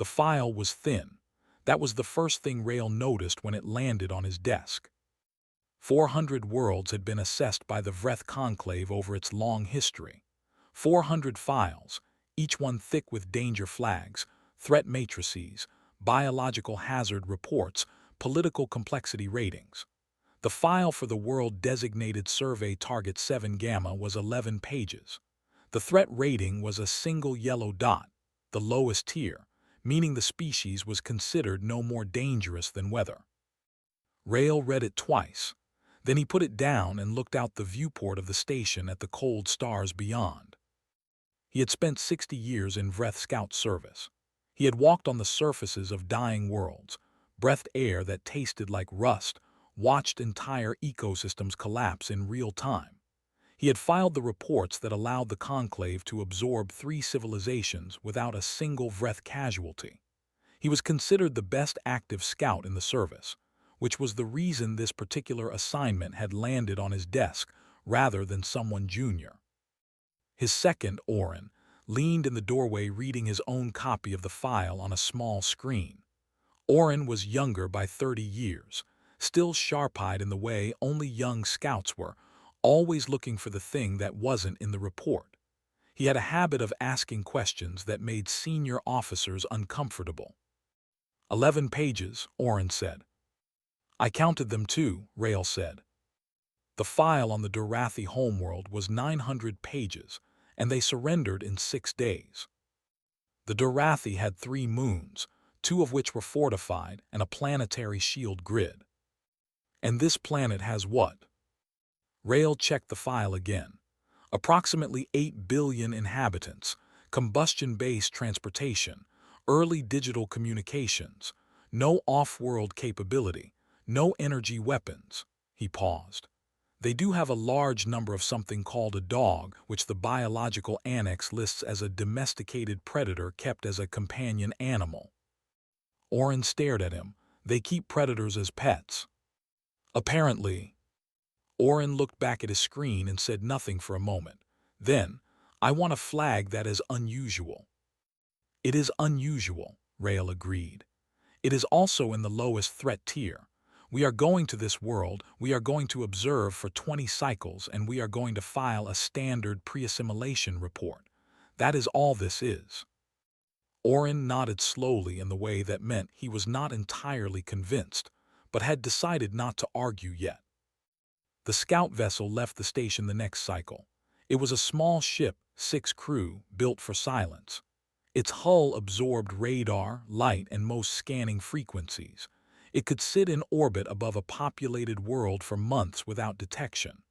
The file was thin. That was the first thing Rail noticed when it landed on his desk. 400 worlds had been assessed by the Vreth Conclave over its long history. 400 files, each one thick with danger flags, threat matrices, biological hazard reports, political complexity ratings. The file for the world designated Survey Target 7 Gamma was 11 pages. The threat rating was a single yellow dot, the lowest tier, meaning the species was considered no more dangerous than weather. Rail read it twice. Then he put it down and looked out the viewport of the station at the cold stars beyond. He had spent 60 years in Vreth Scout service. He had walked on the surfaces of dying worlds, breathed air that tasted like rust, watched entire ecosystems collapse in real time. He had filed the reports that allowed the Conclave to absorb 3 civilizations without a single Vreth casualty. He was considered the best active scout in the service, which was the reason this particular assignment had landed on his desk rather than someone junior. His second, Oren, leaned in the doorway reading his own copy of the file on a small screen. Oren was younger by 30 years, still sharp-eyed in the way only young scouts were, always looking for the thing that wasn't in the report. He had a habit of asking questions that made senior officers uncomfortable. 11 pages, Oren said. I counted them too, Rail said. The file on the Dorathi homeworld was 900 pages, and they surrendered in 6 days. The Dorathi had 3 moons, 2 of which were fortified, and a planetary shield grid. And this planet has what? Rail checked the file again. Approximately 8 billion inhabitants, combustion-based transportation, early digital communications, no off-world capability, no energy weapons. He paused. They do have a large number of something called a dog, which the biological annex lists as a domesticated predator kept as a companion animal. Oren stared at him. They keep predators as pets. Apparently. Oren looked back at his screen and said nothing for a moment. Then, I want to flag that as unusual. It is unusual, Rail agreed. It is also in the lowest threat tier. We are going to this world, we are going to observe for 20 cycles, and we are going to file a standard pre-assimilation report. That is all this is. Oren nodded slowly in the way that meant he was not entirely convinced, but had decided not to argue yet. The scout vessel left the station the next cycle. It was a small ship, 6 crew, built for silence. Its hull absorbed radar, light, and most scanning frequencies. It could sit in orbit above a populated world for months without detection.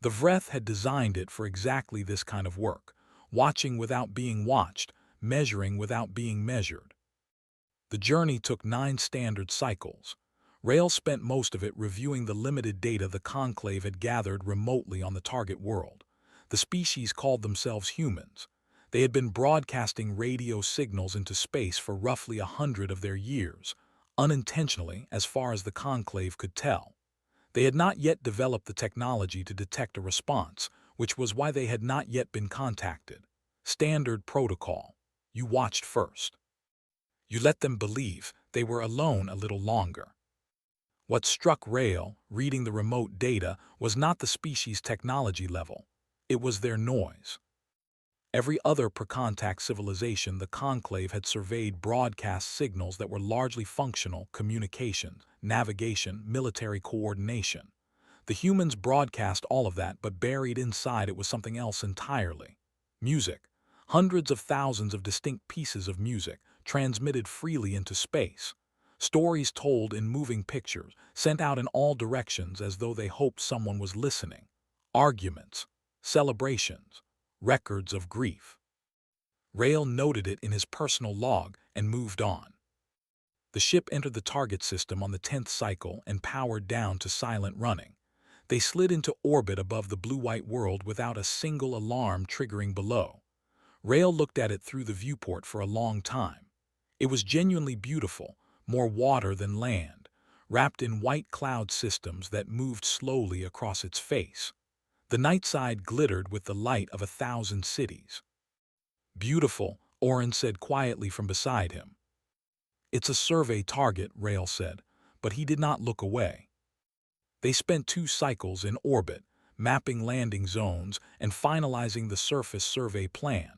The Vreth had designed it for exactly this kind of work, watching without being watched, measuring without being measured. The journey took 9 standard cycles. Rail spent most of it reviewing the limited data the Conclave had gathered remotely on the target world. The species called themselves humans. They had been broadcasting radio signals into space for roughly 100 of their years, unintentionally as far as the Conclave could tell. They had not yet developed the technology to detect a response, which was why they had not yet been contacted. Standard protocol. You watched first. You let them believe they were alone a little longer. What struck Rail, reading the remote data, was not the species' technology level. It was their noise. Every other per-contact civilization the Conclave had surveyed broadcast signals that were largely functional: communication, navigation, military coordination. The humans broadcast all of that, but buried inside it was something else entirely. Music. Hundreds of thousands of distinct pieces of music, transmitted freely into space. Stories told in moving pictures, sent out in all directions as though they hoped someone was listening. Arguments. Celebrations. Records of grief. Rail noted it in his personal log and moved on. The ship entered the target system on the 10th cycle and powered down to silent running. They slid into orbit above the blue-white world without a single alarm triggering below. Rail looked at it through the viewport for a long time. It was genuinely beautiful, more water than land, wrapped in white cloud systems that moved slowly across its face. The night side glittered with the light of 1,000 cities. Beautiful, Oren said quietly from beside him. It's a survey target, Rail said, but he did not look away. They spent 2 cycles in orbit, mapping landing zones and finalizing the surface survey plan.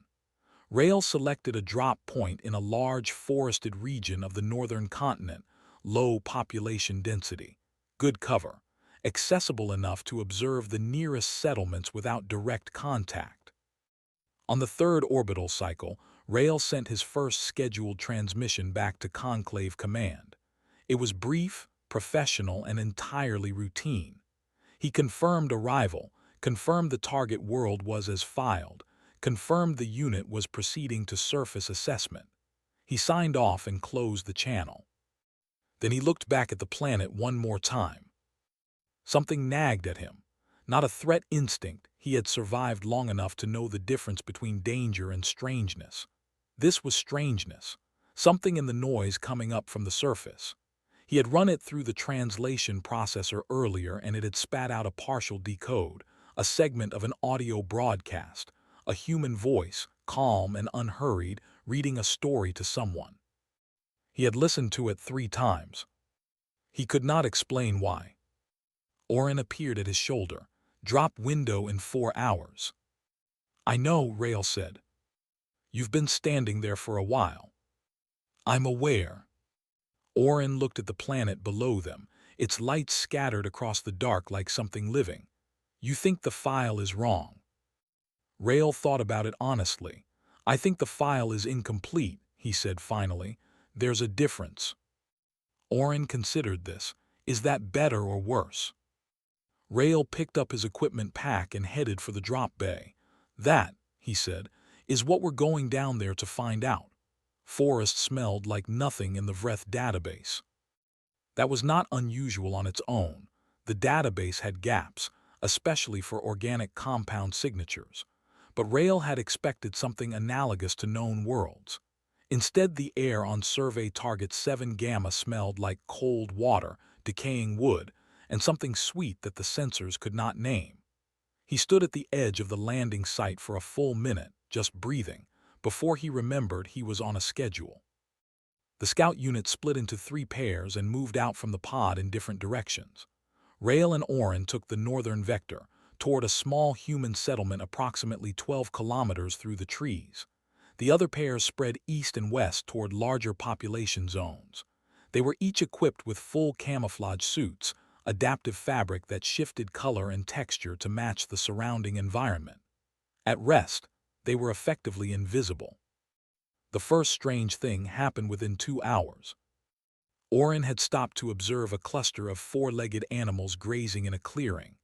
Rail selected a drop point in a large forested region of the northern continent, low population density, good cover, accessible enough to observe the nearest settlements without direct contact. On the 3rd orbital cycle, Rail sent his first scheduled transmission back to Conclave Command. It was brief, professional, and entirely routine. He confirmed arrival, confirmed the target world was as filed, confirmed the unit was proceeding to surface assessment. He signed off and closed the channel. Then he looked back at the planet one more time. Something nagged at him. Not a threat instinct, he had survived long enough to know the difference between danger and strangeness. This was strangeness, something in the noise coming up from the surface. He had run it through the translation processor earlier and it had spat out a partial decode, a segment of an audio broadcast, a human voice, calm and unhurried, reading a story to someone. He had listened to it 3 times. He could not explain why. Orin appeared at his shoulder. Drop window in 4 hours. I know, Rail said. You've been standing there for a while. I'm aware. Orin looked at the planet below them, its lights scattered across the dark like something living. You think the file is wrong. Rail thought about it honestly. I think the file is incomplete, he said finally. There's a difference. Orin considered this. Is that better or worse? Rail picked up his equipment pack and headed for the drop bay. That, he said, is what we're going down there to find out. Forest smelled like nothing in the Vreth database. That was not unusual on its own. The database had gaps, especially for organic compound signatures. But Rail had expected something analogous to known worlds. Instead, the air on survey target 7 Gamma smelled like cold water, decaying wood, and something sweet that the sensors could not name. He stood at the edge of the landing site for a full minute, just breathing, before he remembered he was on a schedule. The scout unit split into 3 pairs and moved out from the pod in different directions. Rail and Orin took the northern vector, toward a small human settlement approximately 12 kilometers through the trees. The other pairs spread east and west toward larger population zones. They were each equipped with full camouflage suits, adaptive fabric that shifted color and texture to match the surrounding environment. At rest, they were effectively invisible. The first strange thing happened within 2 hours. Orin had stopped to observe a cluster of 4-legged animals grazing in a clearing.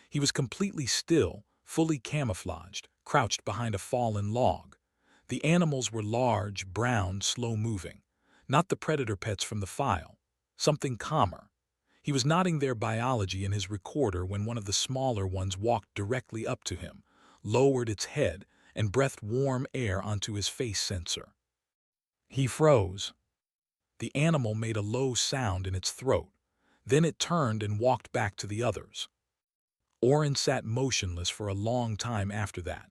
He was completely still, fully camouflaged, crouched behind a fallen log. The animals were large, brown, slow-moving. Not the predator pets from the file. Something calmer. He was nodding their biology in his recorder when one of the smaller ones walked directly up to him, lowered its head, and breathed warm air onto his face sensor. He froze. The animal made a low sound in its throat. Then it turned and walked back to the others. Orin sat motionless for a long time after that.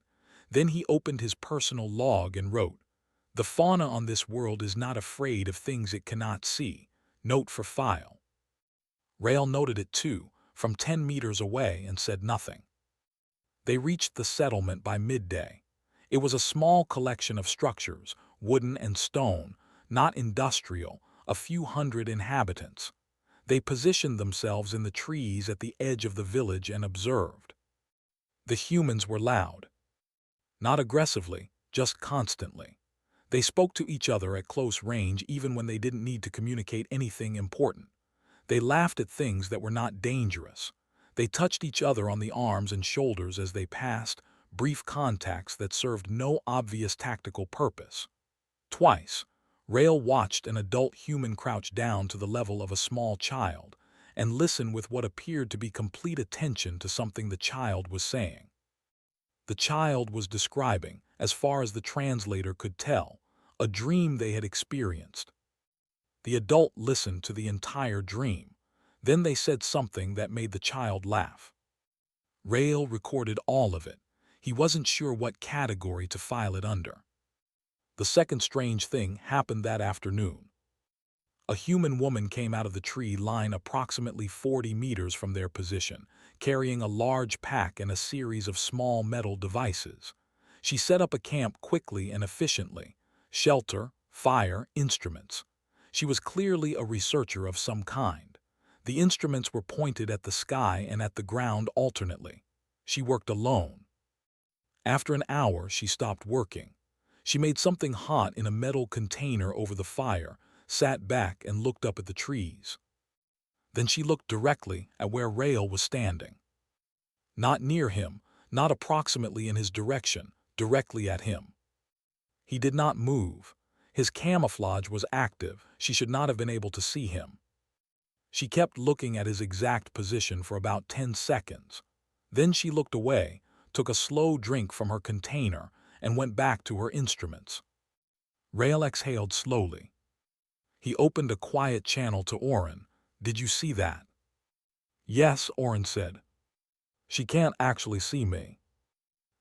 Then he opened his personal log and wrote, "The fauna on this world is not afraid of things it cannot see. Note for file." Rail noted it too, from 10 meters away, and said nothing. They reached the settlement by midday. It was a small collection of structures, wooden and stone, not industrial, a few hundred inhabitants. They positioned themselves in the trees at the edge of the village and observed. The humans were loud. Not aggressively, just constantly. They spoke to each other at close range even when they didn't need to communicate anything important. They laughed at things that were not dangerous. They touched each other on the arms and shoulders as they passed, brief contacts that served no obvious tactical purpose. Twice, Rail watched an adult human crouch down to the level of a small child and listen with what appeared to be complete attention to something the child was saying. The child was describing, as far as the translator could tell, a dream they had experienced. The adult listened to the entire dream. Then they said something that made the child laugh. Rail recorded all of it. He wasn't sure what category to file it under. The second strange thing happened that afternoon. A human woman came out of the tree line approximately 40 meters from their position, carrying a large pack and a series of small metal devices. She set up a camp quickly and efficiently. Shelter, fire, instruments. She was clearly a researcher of some kind. The instruments were pointed at the sky and at the ground alternately. She worked alone. After an hour, she stopped working. She made something hot in a metal container over the fire, sat back and looked up at the trees. Then she looked directly at where Rael was standing. Not near him, not approximately in his direction, directly at him. He did not move. His camouflage was active. She should not have been able to see him. She kept looking at his exact position for about 10 seconds. Then she looked away, took a slow drink from her container, and went back to her instruments. Rael exhaled slowly. He opened a quiet channel to Oren. "Did you see that?" "Yes," Oren said. "She can't actually see me."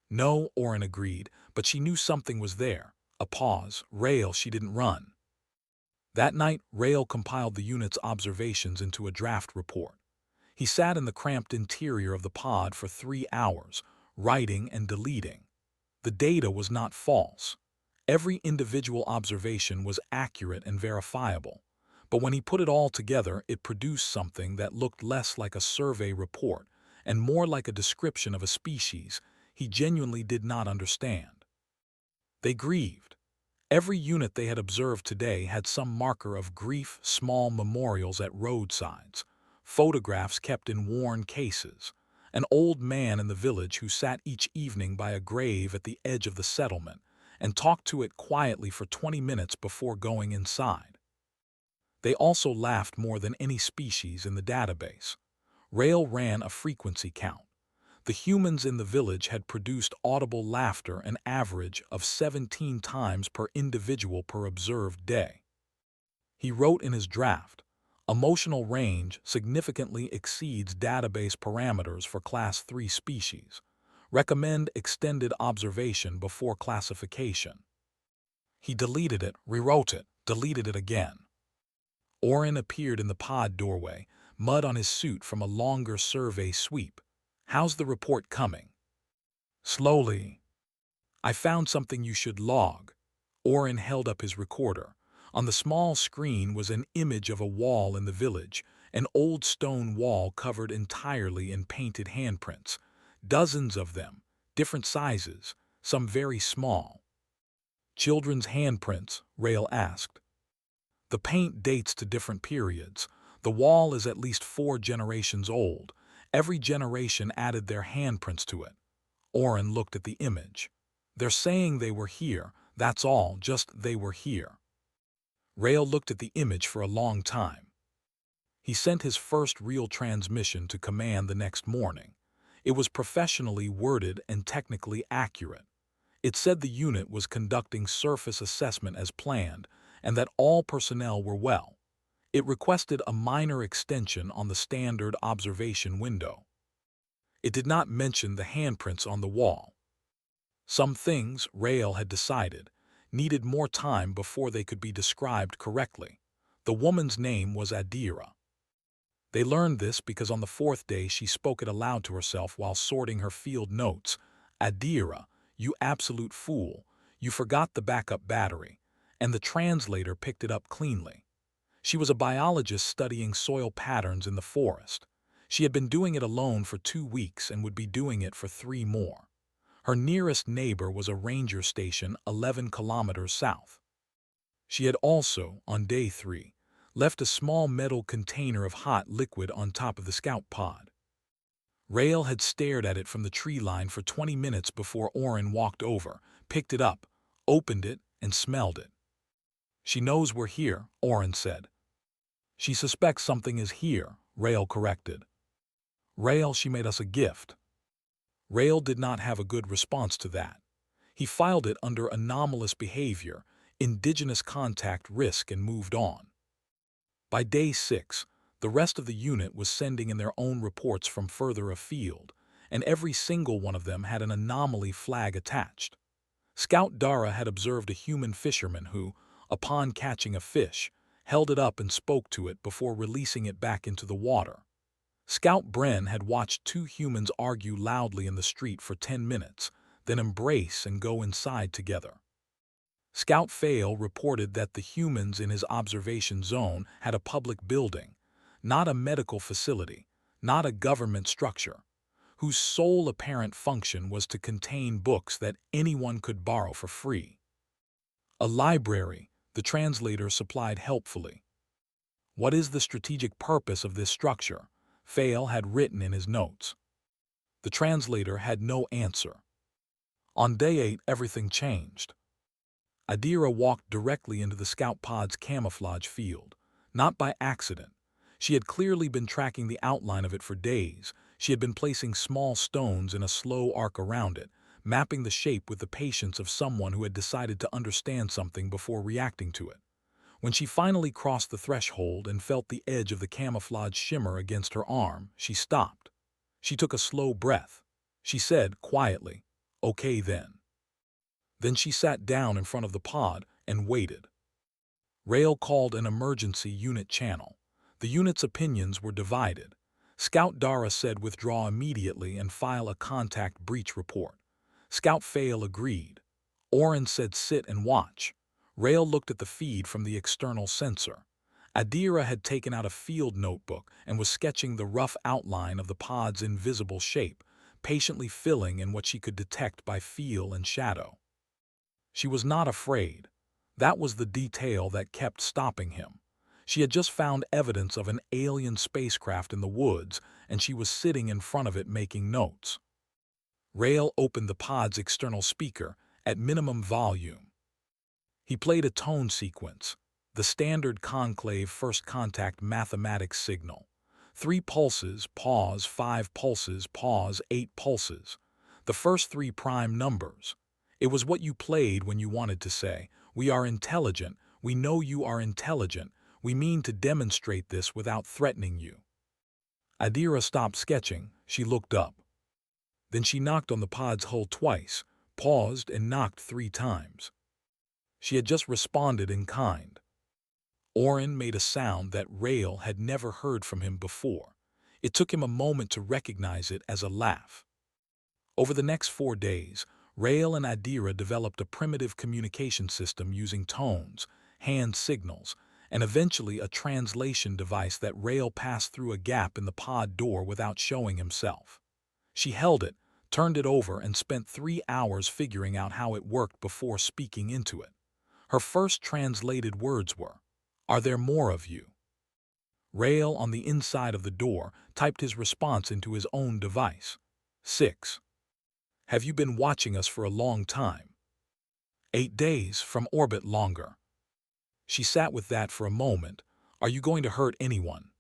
"No," Oren agreed, but she knew something was there. A pause. Rael, she didn't run. That night, Rael compiled the unit's observations into a draft report. He sat in the cramped interior of the pod for 3 hours, writing and deleting. The data was not false. Every individual observation was accurate and verifiable. But when he put it all together, it produced something that looked less like a survey report and more like a description of a species he genuinely did not understand. They grieved. Every unit they had observed today had some marker of grief, small memorials at roadsides, photographs kept in worn cases, an old man in the village who sat each evening by a grave at the edge of the settlement and talked to it quietly for 20 minutes before going inside. They also laughed more than any species in the database. Rail ran a frequency count. The humans in the village had produced audible laughter an average of 17 times per individual per observed day. He wrote in his draft, "Emotional range significantly exceeds database parameters for Class 3 species. Recommend extended observation before classification." He deleted it, rewrote it, deleted it again. Oren appeared in the pod doorway, mud on his suit from a longer survey sweep. "How's the report coming?" "Slowly." "I found something you should log." Oren held up his recorder. On the small screen was an image of a wall in the village, an old stone wall covered entirely in painted handprints. Dozens of them, different sizes, some very small. "Children's handprints?" Rail asked. "The paint dates to different periods. The wall is at least 4 generations old. Every generation added their handprints to it." Oren looked at the image. "They're saying they were here, that's all, just they were here." Rail looked at the image for a long time. He sent his first real transmission to command the next morning. It was professionally worded and technically accurate. It said the unit was conducting surface assessment as planned and that all personnel were well. It requested a minor extension on the standard observation window. It did not mention the handprints on the wall. Some things, Rael had decided, needed more time before they could be described correctly. The woman's name was Adira. They learned this because on the 4th day she spoke it aloud to herself while sorting her field notes. "Adira, you absolute fool, you forgot the backup battery," and the translator picked it up cleanly. She was a biologist studying soil patterns in the forest. She had been doing it alone for 2 weeks and would be doing it for 3 more. Her nearest neighbor was a ranger station 11 kilometers south. She had also, on day 3, left a small metal container of hot liquid on top of the scout pod. Rail had stared at it from the tree line for 20 minutes before Oren walked over, picked it up, opened it, and smelled it. "She knows we're here," Oren said. "She suspects something is here," Rail corrected. "Rail, she made us a gift." Rail did not have a good response to that. He filed it under anomalous behavior, indigenous contact risk, and moved on. By day 6, the rest of the unit was sending in their own reports from further afield, and every single one of them had an anomaly flag attached. Scout Dara had observed a human fisherman who, upon catching a fish, held it up and spoke to it before releasing it back into the water. Scout Bren had watched two humans argue loudly in the street for 10 minutes, then embrace and go inside together. Scout Fail reported that the humans in his observation zone had a public building, not a medical facility, not a government structure, whose sole apparent function was to contain books that anyone could borrow for free. A library, the translator supplied helpfully. What is the strategic purpose of this structure? Fail had written in his notes. The translator had no answer. On day 8, everything changed. Adira walked directly into the scout pod's camouflage field, not by accident. She had clearly been tracking the outline of it for days. She had been placing small stones in a slow arc around it, mapping the shape with the patience of someone who had decided to understand something before reacting to it. When she finally crossed the threshold and felt the edge of the camouflage shimmer against her arm, she stopped. She took a slow breath. She said quietly, "Okay then." Then she sat down in front of the pod and waited. Rail called an emergency unit channel. The unit's opinions were divided. Scout Dara said withdraw immediately and file a contact breach report. Scout Fail agreed. Oren said sit and watch. Rail looked at the feed from the external sensor. Adira had taken out a field notebook and was sketching the rough outline of the pod's invisible shape, patiently filling in what she could detect by feel and shadow. She was not afraid. That was the detail that kept stopping him. She had just found evidence of an alien spacecraft in the woods, and she was sitting in front of it making notes. Rail opened the pod's external speaker at minimum volume. He played a tone sequence, the standard conclave first contact mathematics signal. 3 pulses, pause, 5 pulses, pause, 8 pulses. The first 3 prime numbers. It was what you played when you wanted to say, "We are intelligent, we know you are intelligent, we mean to demonstrate this without threatening you." Adira stopped sketching. She looked up. Then she knocked on the pod's hull twice, paused and knocked 3 times. She had just responded in kind. Oren made a sound that Rail had never heard from him before. It took him a moment to recognize it as a laugh. Over the next 4 days, Rail and Adira developed a primitive communication system using tones, hand signals, and eventually a translation device that Rail passed through a gap in the pod door without showing himself. She held it, turned it over, and spent 3 hours figuring out how it worked before speaking into it. Her first translated words were, "Are there more of you?" Rail, on the inside of the door, typed his response into his own device. 6. Have you been watching us for a long time? 8 days, from orbit longer. She sat with that for a moment. Are you going to hurt anyone?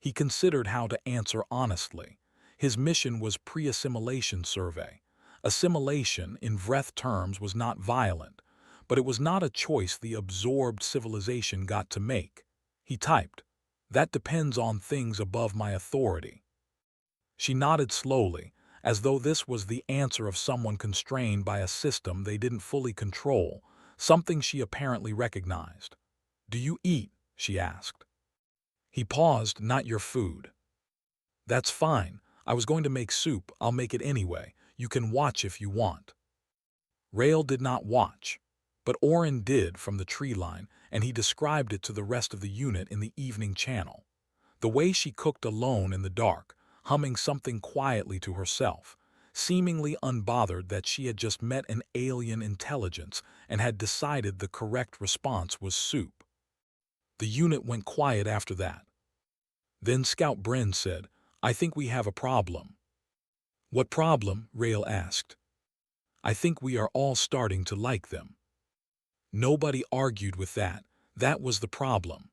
He considered how to answer honestly. His mission was pre-assimilation survey. Assimilation, in Vreth terms, was not violent, but it was not a choice the absorbed civilization got to make. He typed, "That depends on things above my authority." She nodded slowly, as though this was the answer of someone constrained by a system they didn't fully control, something she apparently recognized. "Do you eat?" she asked. He paused. "Not your food." "That's fine. I was going to make soup. I'll make it anyway. You can watch if you want." Rail did not watch, but Oren did from the tree line, and he described it to the rest of the unit in the evening channel. The way she cooked alone in the dark, humming something quietly to herself, seemingly unbothered that she had just met an alien intelligence and had decided the correct response was soup. The unit went quiet after that. Then Scout Bren said, "I think we have a problem." "What problem?" Rail asked. "I think we are all starting to like them." Nobody argued with that. That was the problem.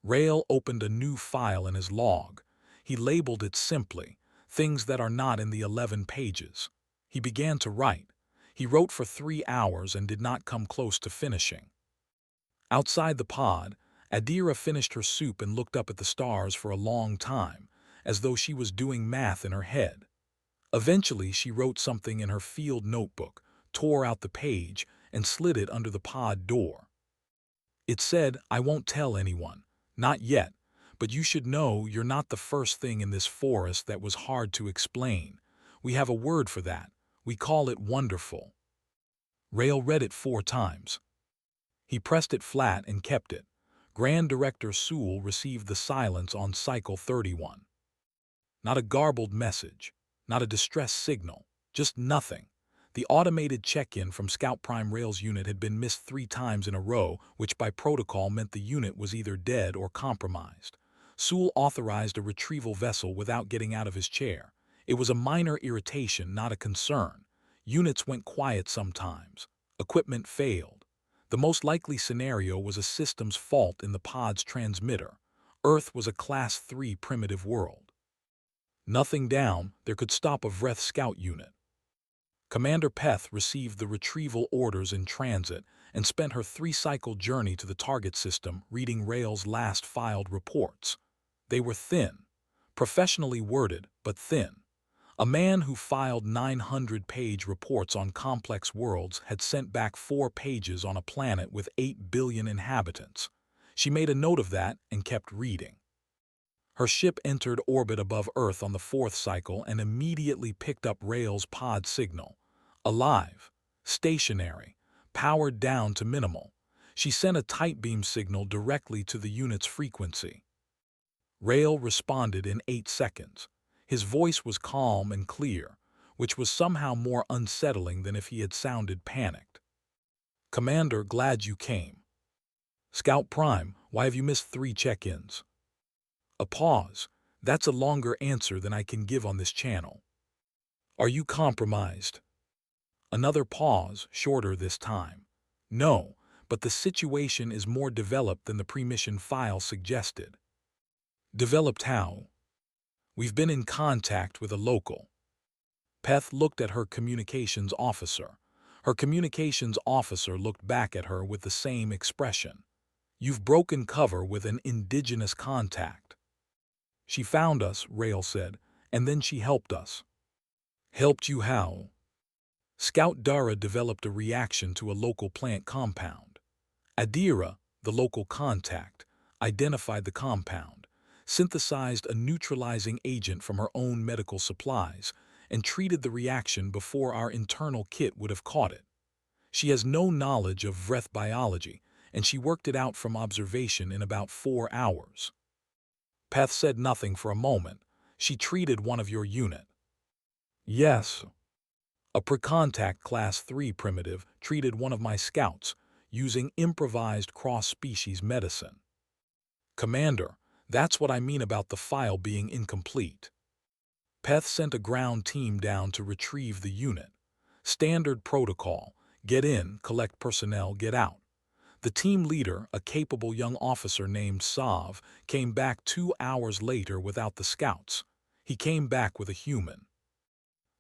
Rail opened a new file in his log. He labeled it simply, "Things that are not in the 11 pages." He began to write. He wrote for 3 hours and did not come close to finishing. Outside the pod, Adira finished her soup and looked up at the stars for a long time, as though she was doing math in her head. Eventually, she wrote something in her field notebook, tore out the page, and slid it under the pod door. It said, "I won't tell anyone. Not yet. But you should know you're not the first thing in this forest that was hard to explain. We have a word for that. We call it wonderful." Rail read it 4 times. He pressed it flat and kept it. Grand Director Sewell received the silence on cycle 31. Not a garbled message, not a distress signal, just nothing. The automated check-in from Scout Prime Rail's unit had been missed 3 times in a row, which by protocol meant the unit was either dead or compromised. Sewell authorized a retrieval vessel without getting out of his chair. It was a minor irritation, not a concern. Units went quiet sometimes. Equipment failed. The most likely scenario was a systems fault in the pod's transmitter. Earth was a Class 3 primitive world. Nothing down, there could stop a Vreth scout unit. Commander Peth received the retrieval orders in transit and spent her 3-cycle journey to the target system reading Rail's last filed reports. They were thin, professionally worded, but thin. A man who filed 900-page reports on complex worlds had sent back 4 pages on a planet with 8 billion inhabitants. She made a note of that and kept reading. Her ship entered orbit above Earth on the 4th cycle and immediately picked up Rail's pod signal. Alive, stationary, powered down to minimal. She sent a tight beam signal directly to the unit's frequency. Rail responded in 8 seconds. His voice was calm and clear, which was somehow more unsettling than if he had sounded panicked. "Commander, glad you came. Scout Prime, why have you missed 3 check-ins?" A pause. "That's a longer answer than I can give on this channel." "Are you compromised?" Another pause, shorter this time. "No, but the situation is more developed than the pre-mission file suggested." "Developed how?" "We've been in contact with a local." Peth looked at her communications officer. Her communications officer looked back at her with the same expression. "You've broken cover with an indigenous contact." "She found us," Rail said, "and then she helped us." "Helped you how?" "Scout Dara developed a reaction to a local plant compound. Adira, the local contact, identified the compound, synthesized a neutralizing agent from her own medical supplies, and treated the reaction before our internal kit would have caught it. She has no knowledge of Vreth biology, and she worked it out from observation in about 4 hours." Peth said nothing for a moment. "She treated one of your unit." "Yes." "A pre-contact Class 3 primitive treated one of my scouts using improvised cross-species medicine." "Commander, that's what I mean about the file being incomplete." Peth sent a ground team down to retrieve the unit. Standard protocol: get in, collect personnel, get out. The team leader, a capable young officer named Sav, came back 2 hours later without the scouts. He came back with a human.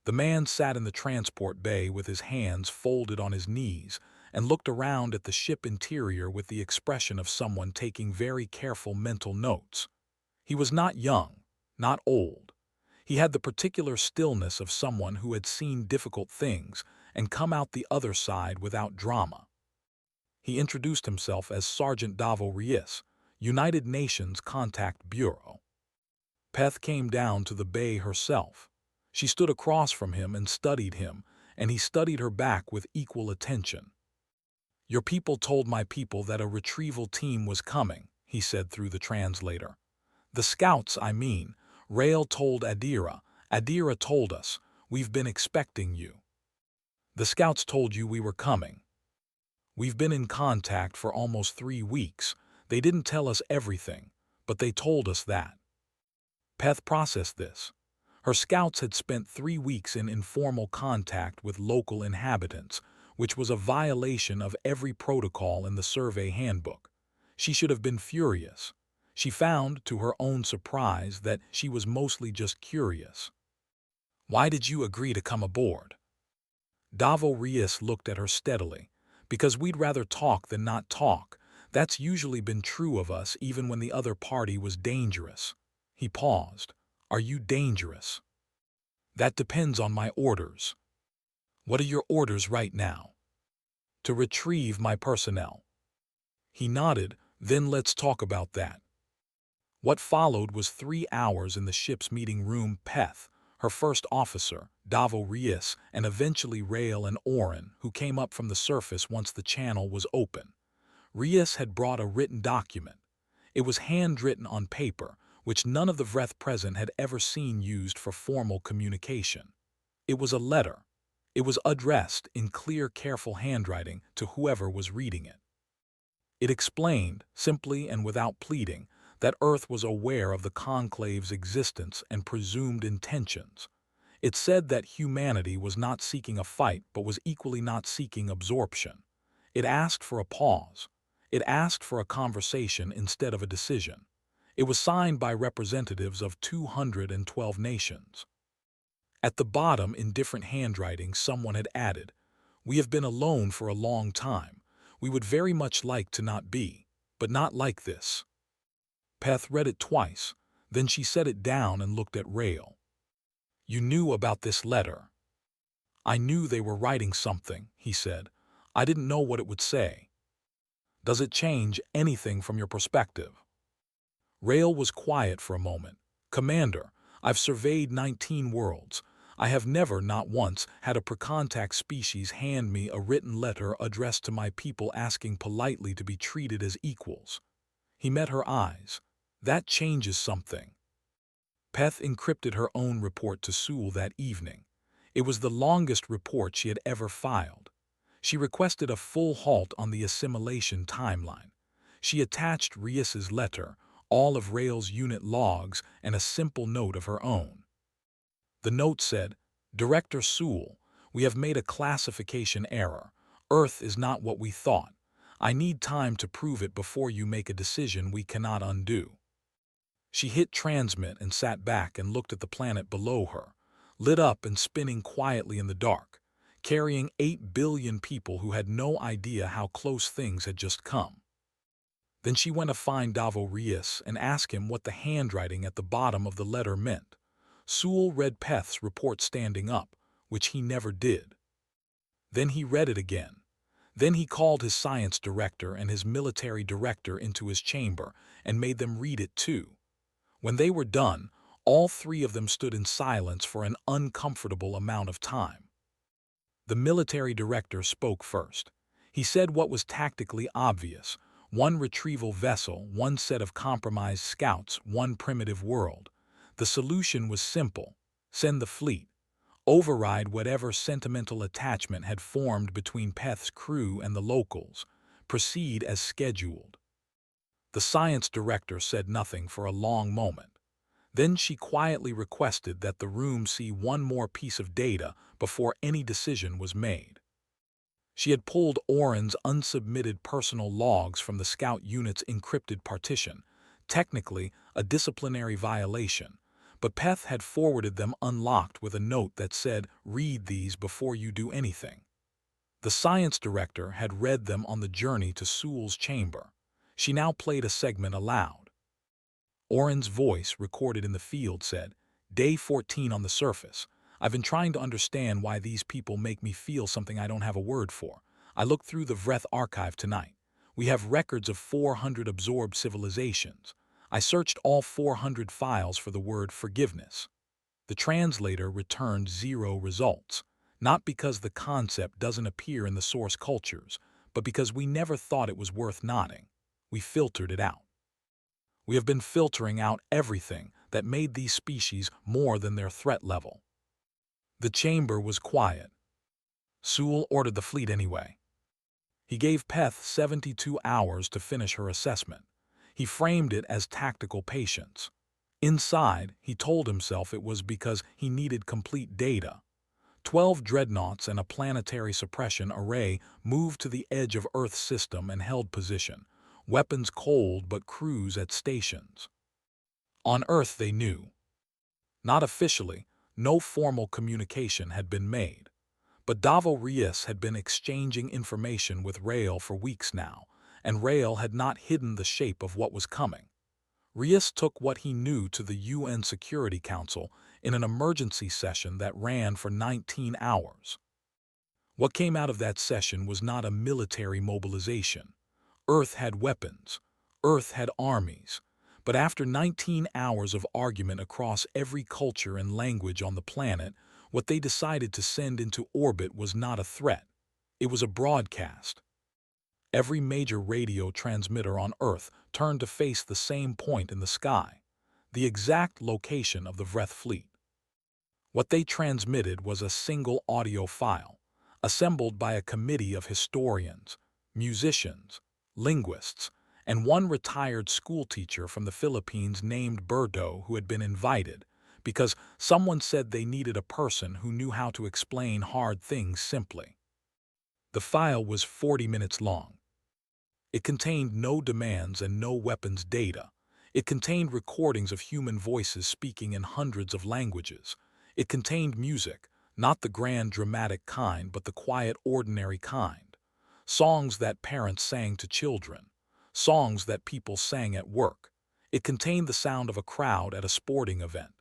The man sat in the transport bay with his hands folded on his knees and looked around at the ship interior with the expression of someone taking very careful mental notes. He was not young, not old. He had the particular stillness of someone who had seen difficult things and come out the other side without drama. He introduced himself as Sergeant Davo Riis, United Nations Contact Bureau. Peth came down to the bay herself. She stood across from him and studied him, and he studied her back with equal attention. "Your people told my people that a retrieval team was coming," he said through the translator. "The scouts, I mean. Rail told Adira. Adira told us. We've been expecting you." "The scouts told you we were coming." "We've been in contact for almost 3 weeks. They didn't tell us everything, but they told us that." Peth processed this. Her scouts had spent 3 weeks in informal contact with local inhabitants, which was a violation of every protocol in the survey handbook. She should have been furious. She found, to her own surprise, that she was mostly just curious. "Why did you agree to come aboard?" Davo Riis looked at her steadily. "Because we'd rather talk than not talk. That's usually been true of us even when the other party was dangerous." He paused. "Are you dangerous?" "That depends on my orders." "What are your orders right now?" "To retrieve my personnel." He nodded. Then let's talk about that. What followed was 3 hours in the ship's meeting room. Peth, her first officer, Davo Reis, and eventually Rael and Oren, who came up from the surface once the channel was open. Reis had brought a written document. It was handwritten on paper, which none of the Vreth present had ever seen used for formal communication. It was a letter. It was addressed in clear, careful handwriting to whoever was reading it. It explained, simply and without pleading, that Earth was aware of the Conclave's existence and presumed intentions. It said that humanity was not seeking a fight but was equally not seeking absorption. It asked for a pause. It asked for a conversation instead of a decision. It was signed by representatives of 212 nations. At the bottom, in different handwriting, someone had added, "We have been alone for a long time. We would very much like to not be, but not like this." Peth read it twice. Then she set it down and looked at Rael. "You knew about this letter." "I knew they were writing something," he said. "I didn't know what it would say." "Does it change anything from your perspective?" Rael was quiet for a moment. "Commander, I've surveyed 19 worlds. I have never, not once, had a precontact species hand me a written letter addressed to my people asking politely to be treated as equals." He met her eyes. "That changes something." Peth encrypted her own report to Sewell that evening. It was the longest report she had ever filed. She requested a full halt on the assimilation timeline. She attached Reis's letter, all of Rael's unit logs, and a simple note of her own. The note said, "Director Sewell, we have made a classification error. Earth is not what we thought. I need time to prove it before you make a decision we cannot undo." She hit transmit and sat back and looked at the planet below her, lit up and spinning quietly in the dark, carrying 8 billion people who had no idea how close things had just come. Then she went to find Davo Reis and asked him what the handwriting at the bottom of the letter meant. Sewell read Peth's report standing up, which he never did. Then he read it again. Then he called his science director and his military director into his chamber and made them read it too. When they were done, all three of them stood in silence for an uncomfortable amount of time. The military director spoke first. He said what was tactically obvious: one retrieval vessel, one set of compromised scouts, one primitive world. The solution was simple: send the fleet. Override whatever sentimental attachment had formed between Peth's crew and the locals. Proceed as scheduled. The science director said nothing for a long moment. Then she quietly requested that the room see one more piece of data before any decision was made. She had pulled Oren's unsubmitted personal logs from the scout unit's encrypted partition, technically a disciplinary violation, but Peth had forwarded them unlocked with a note that said, "Read these before you do anything." The science director had read them on the journey to Sewell's chamber. She now played a segment aloud. Oren's voice, recorded in the field, said, "Day 14 on the surface. I've been trying to understand why these people make me feel something I don't have a word for. I looked through the Vreth archive tonight. We have records of 400 absorbed civilizations. I searched all 400 files for the word forgiveness. The translator returned 0 results, not because the concept doesn't appear in the source cultures, but because we never thought it was worth nodding. We filtered it out. We have been filtering out everything that made these species more than their threat level." The chamber was quiet. Sewell ordered the fleet anyway. He gave Peth 72 hours to finish her assessment. He framed it as tactical patience. Inside, he told himself it was because he needed complete data. 12 dreadnoughts and a planetary suppression array moved to the edge of Earth's system and held position, weapons cold but crews at stations. On Earth they knew. Not officially, no formal communication had been made. But Davo Reis had been exchanging information with Rael for weeks now, and Rael had not hidden the shape of what was coming. Reis took what he knew to the UN Security Council in an emergency session that ran for 19 hours. What came out of that session was not a military mobilization. Earth had weapons. Earth had armies. But after 19 hours of argument across every culture and language on the planet, what they decided to send into orbit was not a threat. It was a broadcast. Every major radio transmitter on Earth turned to face the same point in the sky, the exact location of the Vreth fleet. What they transmitted was a single audio file, assembled by a committee of historians, musicians, linguists, and one retired schoolteacher from the Philippines named Berto who had been invited because someone said they needed a person who knew how to explain hard things simply. The file was 40 minutes long. It contained no demands and no weapons data. It contained recordings of human voices speaking in hundreds of languages. It contained music, not the grand dramatic kind, but the quiet ordinary kind. Songs that parents sang to children. Songs that people sang at work. It contained the sound of a crowd at a sporting event.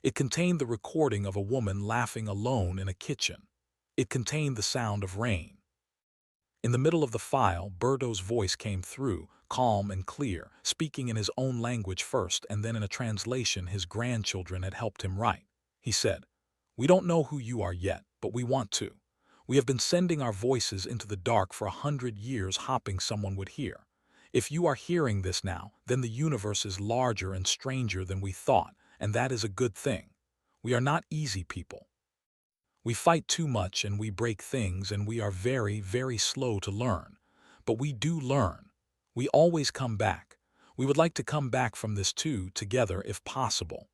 It contained the recording of a woman laughing alone in a kitchen. It contained the sound of rain. In the middle of the file, Berto's voice came through, calm and clear, speaking in his own language first and then in a translation his grandchildren had helped him write. He said, "We don't know who you are yet, but we want to. We have been sending our voices into the dark for 100 years hoping someone would hear. If you are hearing this now, then the universe is larger and stranger than we thought, and that is a good thing. We are not easy people. We fight too much and we break things and we are very, very slow to learn. But we do learn. We always come back. We would like to come back from this too, together if possible."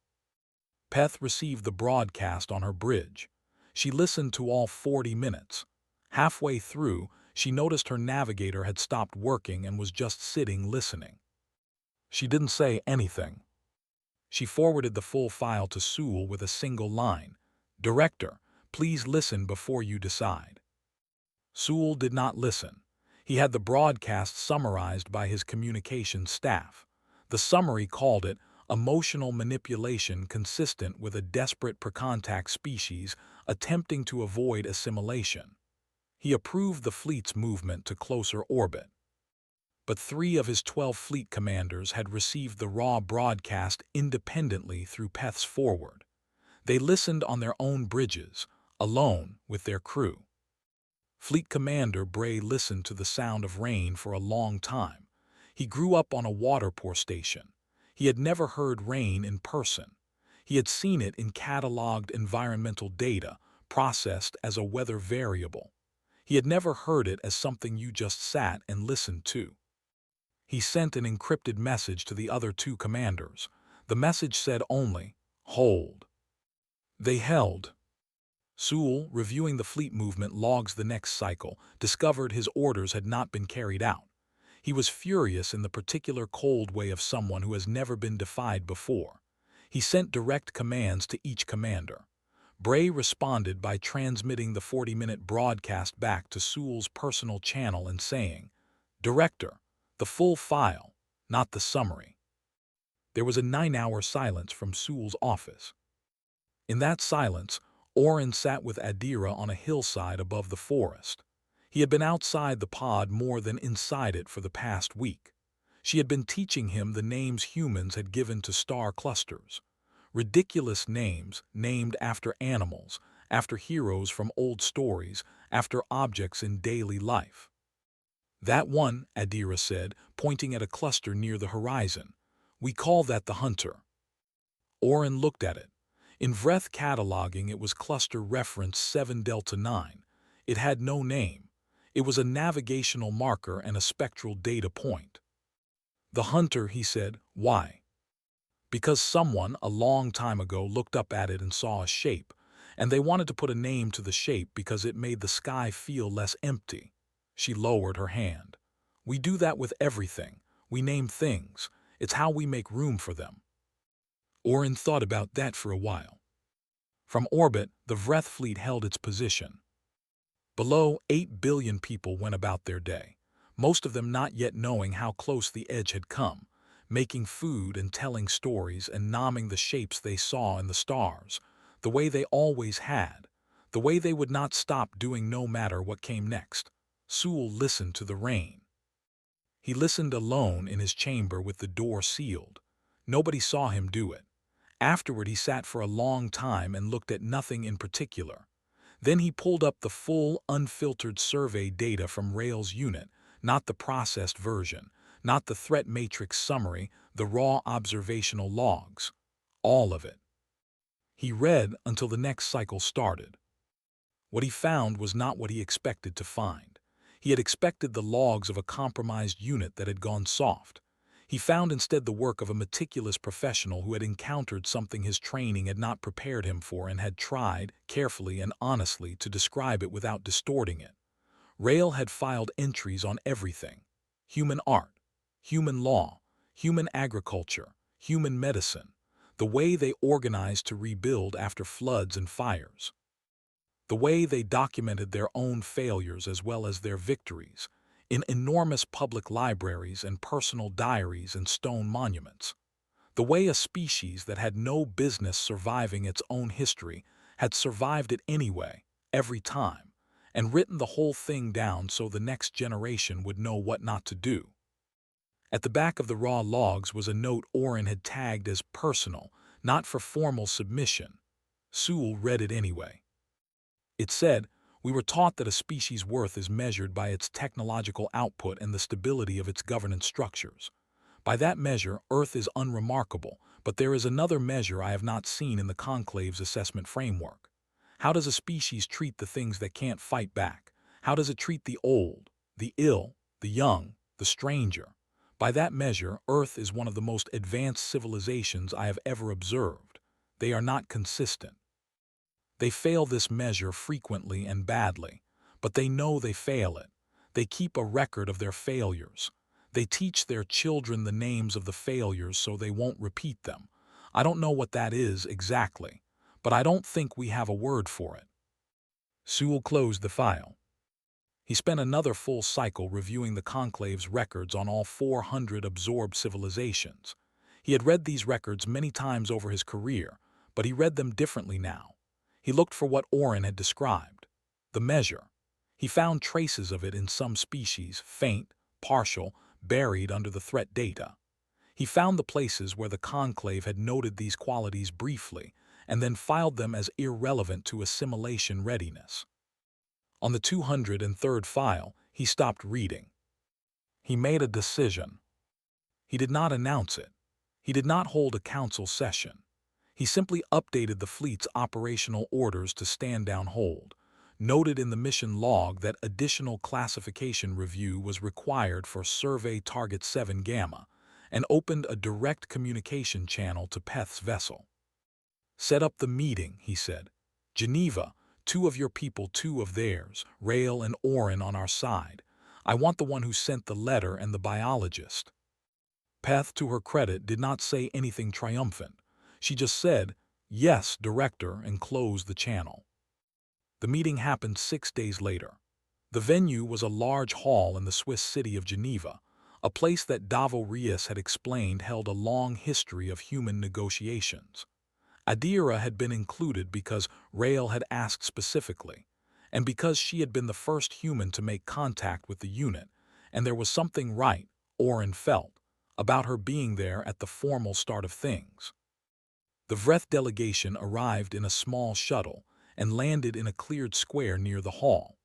Peth received the broadcast on her bridge. She listened to all 40 minutes. Halfway through, she noticed her navigator had stopped working and was just sitting listening. She didn't say anything. She forwarded the full file to Sewell with a single line, "Director, please listen before you decide." Sewell did not listen. He had the broadcast summarized by his communications staff. The summary called it emotional manipulation consistent with a desperate per-contact species attempting to avoid assimilation. He approved the fleet's movement to closer orbit. But 3 of his 12 fleet commanders had received the raw broadcast independently through Peth's forward. They listened on their own bridges, alone with their crew. Fleet Commander Bray listened to the sound of rain for a long time. He grew up on a water pour station. He had never heard rain in person. He had seen it in cataloged environmental data, processed as a weather variable. He had never heard it as something you just sat and listened to. He sent an encrypted message to the other 2 commanders. The message said only, "Hold." They held. Sewell, reviewing the fleet movement logs the next cycle, discovered his orders had not been carried out. He was furious in the particular cold way of someone who has never been defied before. He sent direct commands to each commander. Bray responded by transmitting the 40-minute broadcast back to Sewell's personal channel and saying, "Director, the full file, not the summary." There was a 9-hour silence from Sewell's office. In that silence, Oren sat with Adira on a hillside above the forest. He had been outside the pod more than inside it for the past week. She had been teaching him the names humans had given to star clusters. Ridiculous names named after animals, after heroes from old stories, after objects in daily life. "That one," Adira said, pointing at a cluster near the horizon. "We call that the Hunter." Oren looked at it. In Vreth cataloging it was cluster reference 7 Delta 9. It had no name. It was a navigational marker and a spectral data point. "The Hunter," he said. "Why?" "Because someone, a long time ago, looked up at it and saw a shape, and they wanted to put a name to the shape because it made the sky feel less empty." She lowered her hand. "We do that with everything. We name things. It's how we make room for them." Oren thought about that for a while. From orbit, the Vreth fleet held its position. Below, 8 billion people went about their day, most of them not yet knowing how close the edge had come, making food and telling stories and nomming the shapes they saw in the stars, the way they always had, the way they would not stop doing no matter what came next. Sewell listened to the rain. He listened alone in his chamber with the door sealed. Nobody saw him do it. Afterward, he sat for a long time and looked at nothing in particular. Then he pulled up the full, unfiltered survey data from Rail's unit, not the processed version, not the threat matrix summary, the raw observational logs. All of it. He read until the next cycle started. What he found was not what he expected to find. He had expected the logs of a compromised unit that had gone soft. He found instead the work of a meticulous professional who had encountered something his training had not prepared him for and had tried, carefully and honestly, to describe it without distorting it. Rail had filed entries on everything: human art, human law, human agriculture, human medicine, the way they organized to rebuild after floods and fires, the way they documented their own failures as well as their victories, in enormous public libraries and personal diaries and stone monuments, the way a species that had no business surviving its own history had survived it anyway, every time, and written the whole thing down so the next generation would know what not to do. At the back of the raw logs was a note Oren had tagged as personal, not for formal submission. Sewell read it anyway. It said, "We were taught that a species' worth is measured by its technological output and the stability of its governance structures. By that measure, Earth is unremarkable, but there is another measure I have not seen in the Conclave's assessment framework. How does a species treat the things that can't fight back? How does it treat the old, the ill, the young, the stranger? By that measure, Earth is one of the most advanced civilizations I have ever observed. They are not consistent. They fail this measure frequently and badly, but they know they fail it. They keep a record of their failures. They teach their children the names of the failures so they won't repeat them. I don't know what that is exactly, but I don't think we have a word for it." Sewell closed the file. He spent another full cycle reviewing the Conclave's records on all 400 absorbed civilizations. He had read these records many times over his career, but he read them differently now. He looked for what Oren had described: the measure. He found traces of it in some species, faint, partial, buried under the threat data. He found the places where the Conclave had noted these qualities briefly and then filed them as irrelevant to assimilation readiness. On the 203rd file, he stopped reading. He made a decision. He did not announce it. He did not hold a council session. He simply updated the fleet's operational orders to stand down hold, noted in the mission log that additional classification review was required for Survey Target 7 Gamma, and opened a direct communication channel to Peth's vessel. "Set up the meeting," he said. "Geneva, 2 of your people, 2 of theirs, Rail and Oren on our side. I want the one who sent the letter and the biologist." Peth, to her credit, did not say anything triumphant. She just said, "Yes, Director," and closed the channel. The meeting happened 6 days later. The venue was a large hall in the Swiss city of Geneva, a place that Davo Reis had explained held a long history of human negotiations. Adira had been included because Rail had asked specifically, and because she had been the first human to make contact with the unit, and there was something right, Oren felt, about her being there at the formal start of things. The Vreth delegation arrived in a small shuttle and landed in a cleared square near the hall.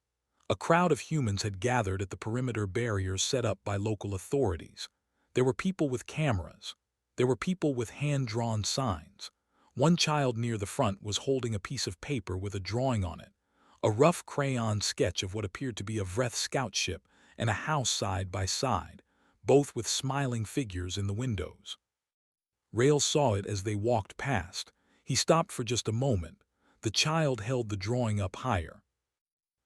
A crowd of humans had gathered at the perimeter barriers set up by local authorities. There were people with cameras. There were people with hand-drawn signs. One child near the front was holding a piece of paper with a drawing on it, a rough crayon sketch of what appeared to be a Vreth scout ship and a house side by side, both with smiling figures in the windows. Rail saw it as they walked past. He stopped for just a moment. The child held the drawing up higher.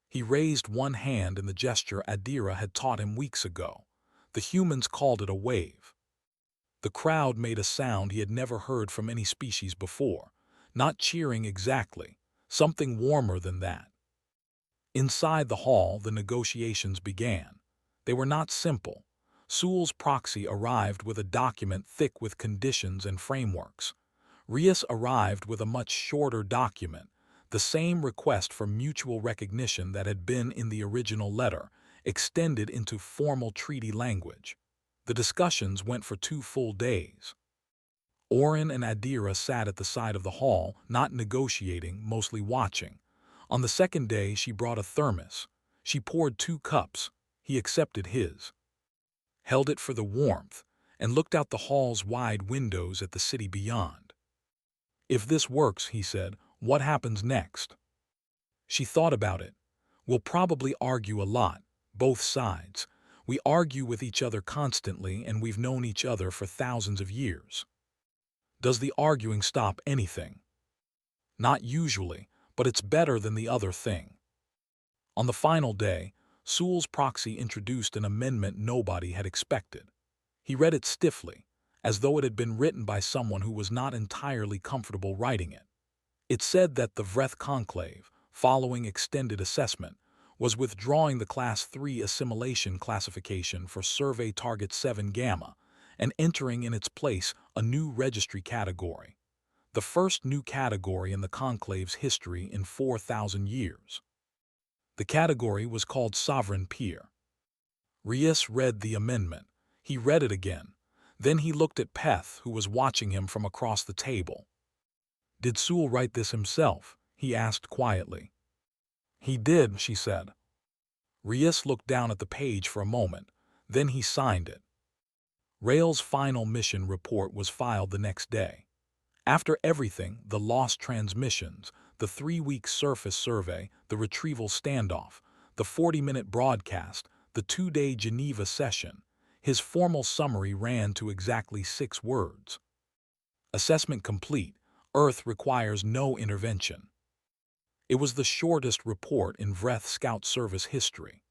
He raised one hand in the gesture Adira had taught him weeks ago. The humans called it a wave. The crowd made a sound he had never heard from any species before, not cheering exactly, something warmer than that. Inside the hall, the negotiations began. They were not simple. Sewell's proxy arrived with a document thick with conditions and frameworks. Reis arrived with a much shorter document, the same request for mutual recognition that had been in the original letter, extended into formal treaty language. The discussions went for 2 full days. Orin and Adira sat at the side of the hall, not negotiating, mostly watching. On the second day, she brought a thermos. She poured 2 cups. He accepted his, held it for the warmth, and looked out the hall's wide windows at the city beyond. If this works, he said, what happens next? She thought about it. We'll probably argue a lot, both sides. We argue with each other constantly, and we've known each other for thousands of years. Does the arguing stop anything? Not usually, but it's better than the other thing. On the final day, Sewell's proxy introduced an amendment nobody had expected. He read it stiffly, as though it had been written by someone who was not entirely comfortable writing it. It said that the Vreth Conclave, following extended assessment, was withdrawing the Class 3 assimilation classification for Survey Target 7 Gamma and entering in its place a new registry category, the first new category in the Conclave's history in 4,000 years. The category was called Sovereign Peer. Rias read the amendment. He read it again. Then he looked at Peth, who was watching him from across the table. Did Sewell write this himself? He asked quietly. He did, she said. Rias looked down at the page for a moment. Then he signed it. Rail's final mission report was filed the next day. After everything, the lost transmissions, the 3-week surface survey, the retrieval standoff, the 40-minute broadcast, the 2-day Geneva session, his formal summary ran to exactly 6 words. Assessment complete. Earth requires no intervention. It was the shortest report in Vreth Scout Service history.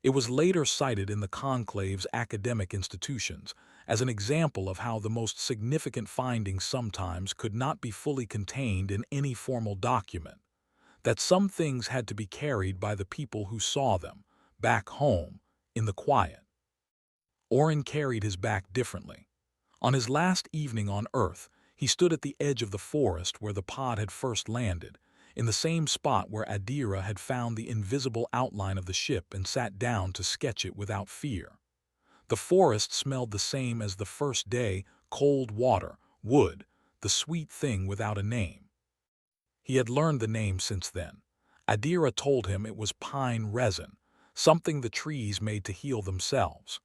It was later cited in the Conclave's academic institutions as an example of how the most significant findings sometimes could not be fully contained in any formal document, that some things had to be carried by the people who saw them, back home, in the quiet. Orin carried his back differently. On his last evening on Earth, he stood at the edge of the forest where the pod had first landed, in the same spot where Adira had found the invisible outline of the ship and sat down to sketch it without fear. The forest smelled the same as the first day, cold water, wood, the sweet thing without a name. He had learned the name since then. Adira told him it was pine resin, something the trees made to heal themselves.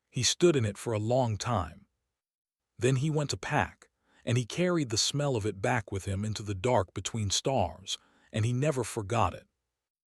He stood in it for a long time. Then he went to pack, and he carried the smell of it back with him into the dark between stars, and he never forgot it.